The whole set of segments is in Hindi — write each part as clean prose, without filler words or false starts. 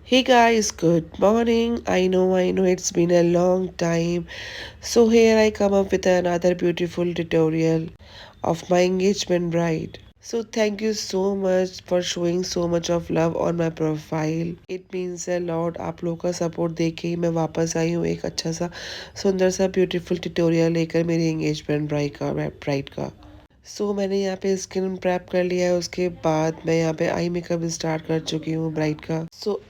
Hey guys, good morning. I know it's been a long time. So here I come up with another beautiful tutorial of my engagement bride. So thank you so much for showing so much of love on my profile. It means a lot. आप लोगों का सपोर्ट देख के ही मैं वापस आई हूँ एक अच्छा सा सुंदर सा ब्यूटीफुल ट्यूटोरियल लेकर मेरी एंगेजमेंट ब्राइड का। मैंने यहाँ पे स्किन प्रेप कर लिया है। उसके बाद मैं यहाँ पे आई मेकअप स्टार्ट कर चुकी हूँ ब्राइड का।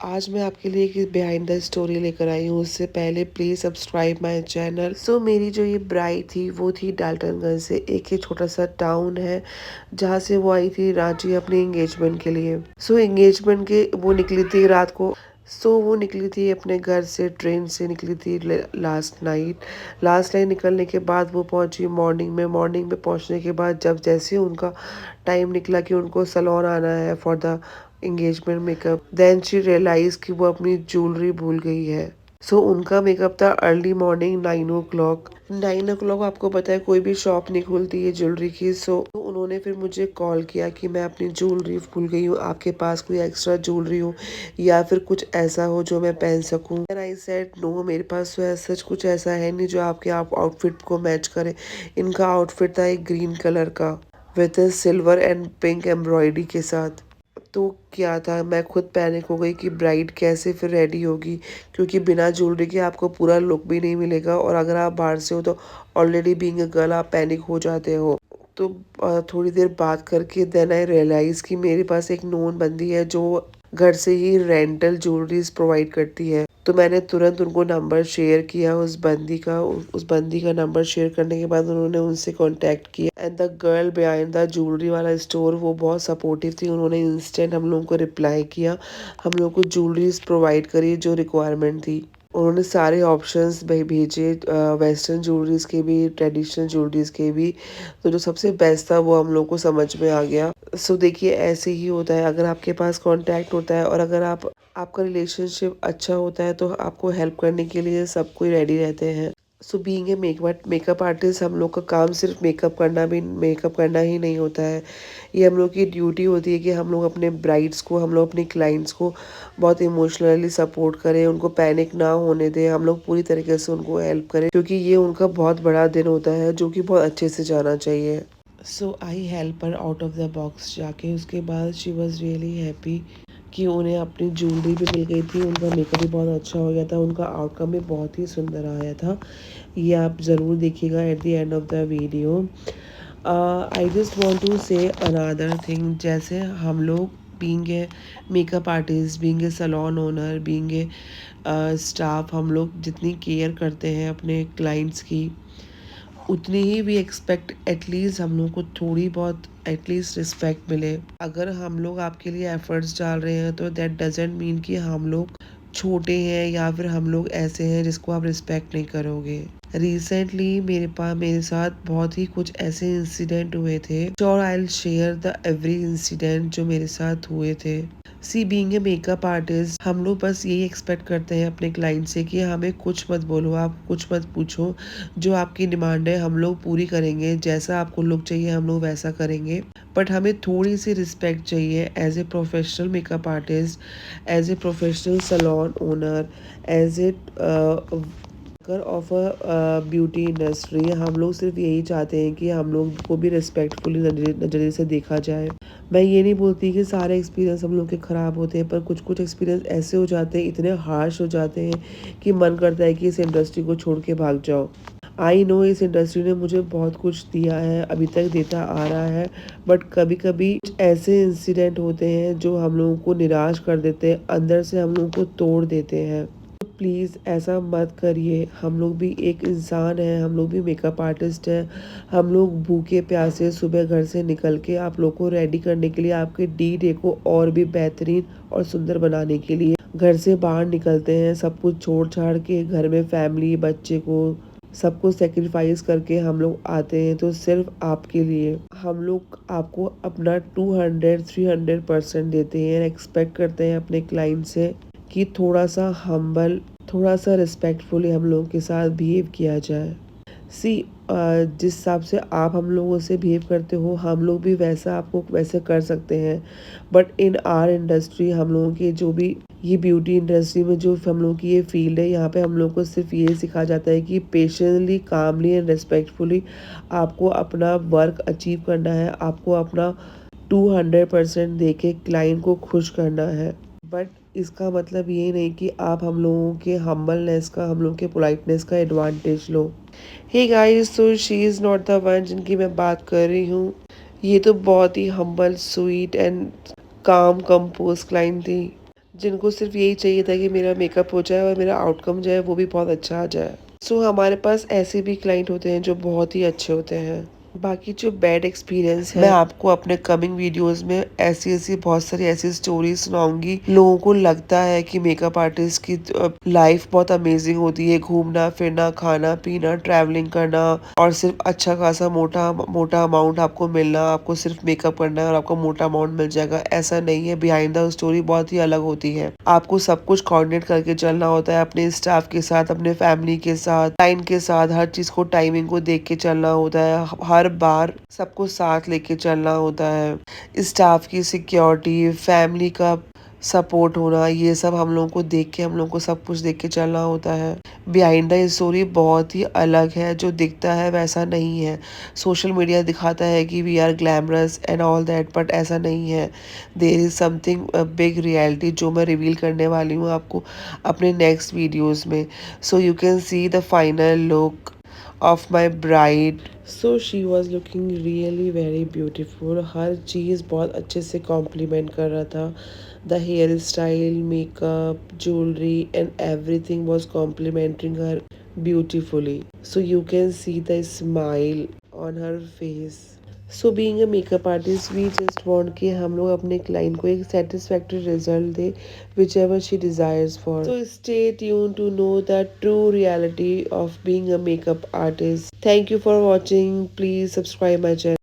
आज मैं आपके लिए एक बिहाइंड द स्टोरी लेकर आई हूँ। उससे पहले प्लीज सब्सक्राइब माय चैनल। मेरी जो ये ब्राइड थी वो थी डाल्टनगंज से, एक ही छोटा सा टाउन है जहाँ से वो आई थी रांची अपनी एंगेजमेंट के लिए। एंगेजमेंट के वो निकली थी रात को। वो निकली थी अपने घर से, ट्रेन से निकली थी लास्ट नाइट निकलने के बाद वो पहुंची मॉर्निंग में पहुंचने के बाद जब जैसे उनका टाइम निकला कि उनको सलोन आना है for the engagement makeup, then she realise कि वो अपनी ज्वेलरी भूल गई है। उनका मेकअप था अर्ली मॉर्निंग 9 ओ क्लॉक। 9 ओ क्लॉक आपको पता है कोई भी शॉप नहीं खुलती है ज्वेलरी की। उन्होंने फिर मुझे कॉल किया कि मैं अपनी ज्वेलरी भूल गई हूँ, आपके पास कोई एक्स्ट्रा ज्वेलरी हो या फिर कुछ ऐसा हो जो मैं पहन सकूँ। आई सेड नो, मेरे पास तो ऐसा कुछ ऐसा है नहीं जो आपके आउटफिट को मैच करे। इनका आउटफिट था एक ग्रीन कलर का with silver and pink embroidery के साथ। क्या था, मैं खुद पैनिक हो गई कि ब्राइड कैसे फिर रेडी होगी, क्योंकि बिना ज्वेलरी के आपको पूरा लुक भी नहीं मिलेगा और अगर आप बाहर से हो तो ऑलरेडी बीइंग अ गर्ल आप पैनिक हो जाते हो। तो थोड़ी देर बात करके देन आई रियलाइज कि मेरे पास एक नोन बंदी है जो घर से ही रेंटल ज्वेलरीज प्रोवाइड करती है। मैंने तुरंत उनको नंबर शेयर किया उस बंदी का नंबर शेयर करने के बाद उन्होंने उनसे कांटेक्ट किया। And the girl behind the jewellery वाला स्टोर वो बहुत सपोर्टिव थी। उन्होंने इंस्टेंट हम लोगों को रिप्लाई किया, हम लोग को ज्वेलरीज प्रोवाइड करी जो रिक्वायरमेंट थी। उन्होंने सारे ऑप्शंस भेजे, वेस्टर्न ज्वेलरीज के भी, ट्रेडिशनल ज्वेलरीज के भी। जो सबसे बेस्ट था वो हम लोग को समझ में आ गया। देखिए ऐसे ही होता है, अगर आपके पास कांटेक्ट होता है और अगर आपका रिलेशनशिप अच्छा होता है तो आपको हेल्प करने के लिए सब कोई रेडी रहते हैं। बीइंग ए मेकअप आर्टिस्ट हम लोग का काम सिर्फ मेकअप करना ही नहीं होता है। ये हम लोग की ड्यूटी होती है कि हम लोग अपने ब्राइड्स को, हम लोग अपने क्लाइंट्स को बहुत इमोशनली सपोर्ट करें, उनको पैनिक ना होने दें, हम लोग पूरी तरीके से उनको हेल्प करें, क्योंकि ये उनका बहुत बड़ा दिन होता है जो कि बहुत अच्छे से जाना चाहिए। I help her out of the box जाके। उसके बाद शी वॉज रियली हैप्पी कि उन्हें अपनी ज्वेलरी भी मिल गई थी, उनका मेकअप भी बहुत अच्छा हो गया था, उनका आउटकम भी बहुत ही सुंदर आया था। ये आप ज़रूर देखिएगा at the end of the video. I just want to say another thing, जैसे हम लोग being a makeup artist, being a salon owner, being a staff, हम लोग जितनी केयर करते हैं अपने क्लाइंट्स की उतनी ही भी एक्सपेक्ट एटलीस्ट हम लोग को थोड़ी बहुत एटलीस्ट रिस्पेक्ट मिले। अगर हम लोग आपके लिए एफर्ट्स डाल रहे हैं तो दैट डजेंट मीन कि हम लोग छोटे हैं या फिर हम लोग ऐसे हैं जिसको आप रिस्पेक्ट नहीं करोगे। रिसेंटली मेरे साथ बहुत ही कुछ ऐसे इंसिडेंट हुए थे और I will share the every incident जो मेरे साथ हुए थे। बीइंग ए मेकअप आर्टिस्ट हम लोग बस यही एक्सपेक्ट करते हैं अपने क्लाइंट से कि हमें कुछ मत बोलो, आप कुछ मत पूछो, जो आपकी डिमांड है हम लोग पूरी करेंगे, जैसा आपको लुक चाहिए हम लोग वैसा करेंगे। बट हमें थोड़ी सी रिस्पेक्ट चाहिए as a professional makeup artist, as a professional salon owner, as a of a beauty industry. हम लोग सिर्फ यही चाहते हैं कि हम लोग को भी रिस्पेक्टफुली नज़रिए से देखा जाए। मैं ये नहीं बोलती कि सारे एक्सपीरियंस हम लोग के ख़राब होते हैं, पर कुछ कुछ एक्सपीरियंस ऐसे हो जाते हैं, इतने हार्श हो जाते हैं कि मन करता है कि इस इंडस्ट्री को छोड़ के भाग जाओ। आई नो इस इंडस्ट्री ने मुझे बहुत कुछ दिया है, अभी तक देता आ रहा है, बट कभी कभी ऐसे इंसिडेंट होते हैं जो हम लोगों को निराश कर देते हैं, अंदर से हम लोगों को तोड़ देते हैं। प्लीज़ ऐसा मत करिए, हम लोग भी एक इंसान है, हम लोग भी मेकअप आर्टिस्ट हैं। हम लोग भूखे प्यासे सुबह घर से निकल के आप लोग को रेडी करने के लिए, आपके डे को और भी बेहतरीन और सुंदर बनाने के लिए घर से बाहर निकलते हैं, सब कुछ छोड़ छाड़ के घर में फैमिली, बच्चे को सबको सेक्रीफाइस करके हम लोग आते हैं। तो सिर्फ आपके लिए हम लोग आपको अपना 200-300% देते हैं। एक्सपेक्ट करते हैं अपने क्लाइंट से कि थोड़ा सा हम्बल, थोड़ा सा रिस्पेक्टफुली हम लोगों के साथ बिहेव किया जाए। जिस हिसाब से आप हम लोगों से बिहेव करते हो हम लोग भी वैसा आपको वैसे कर सकते हैं। बट इन आर इंडस्ट्री हम लोगों के जो भी ये ब्यूटी इंडस्ट्री में जो हम लोगों की ये फील्ड है, यहाँ पे हम लोग को सिर्फ ये सिखाया जाता है कि पेशेंटली, कामली एंड रिस्पेक्टफुली आपको अपना वर्क अचीव करना है, आपको अपना 200% दे के क्लाइंट को खुश करना है। बट इसका मतलब ये नहीं कि आप हम लोगों के हम्बलनेस का, हम लोगों के पोलाइटनेस का एडवांटेज लो। हे गाइस, तो she is not the one जिनकी मैं बात कर रही हूँ। ये तो बहुत ही हम्बल, स्वीट एंड काम कंपोज क्लाइंट थी, जिनको सिर्फ यही चाहिए था कि मेरा मेकअप हो जाए और मेरा आउटकम जो है वो भी बहुत अच्छा आ जाए। सो हमारे पास ऐसे भी क्लाइंट होते हैं जो बहुत ही अच्छे होते हैं। बाकी जो बैड एक्सपीरियंस है, मैं आपको अपने कमिंग वीडियोस में ऐसी ऐसी बहुत सारी ऐसी स्टोरी सुनाऊंगी। लोगों को लगता है कि मेकअप आर्टिस्ट की लाइफ बहुत अमेजिंग होती है, घूमना फिरना, खाना पीना, ट्रैवलिंग करना और सिर्फ अच्छा खासा मोटा मोटा अमाउंट आपको मिलना, आपको सिर्फ मेकअप करना है और आपको मोटा अमाउंट मिल जाएगा। ऐसा नहीं है, बिहाइंड द स्टोरी बहुत ही अलग होती है। आपको सब कुछ कोऑर्डिनेट करके चलना होता है, अपने स्टाफ के साथ, अपने फैमिली के साथ, क्लाइंट के साथ, हर चीज को टाइमिंग को देख के चलना होता है। हर बार सबको साथ लेके चलना होता है। स्टाफ की सिक्योरिटी, फैमिली का सपोर्ट होना, ये सब हम लोगों को देख के, हम लोगों को सब कुछ देख के चलना होता है। बिहाइंड द स्टोरी बहुत ही अलग है, जो दिखता है वैसा नहीं है। सोशल मीडिया दिखाता है कि we are glamorous and all that, but ऐसा नहीं है। There is something big reality जो मैं रिवील करने वाली हूँ आपको अपने नेक्स्ट वीडियोस में। So you can see the final look of my bride. So she was looking really very beautiful. हर चीज़ बहुत अच्छे से कॉम्प्लीमेंट कर रहा था। The hair style, makeup, jewellery and everything was complimenting her beautifully. So you can see the smile on her face. So being a makeup artist we just want कि हम लोग अपने क्लाइंट को एक सेटिस्फैक्टरी रिजल्ट दे which ever she desires for. So stay tune to know the true reality of being a makeup artist. Thank you for watching. Please subscribe my channel.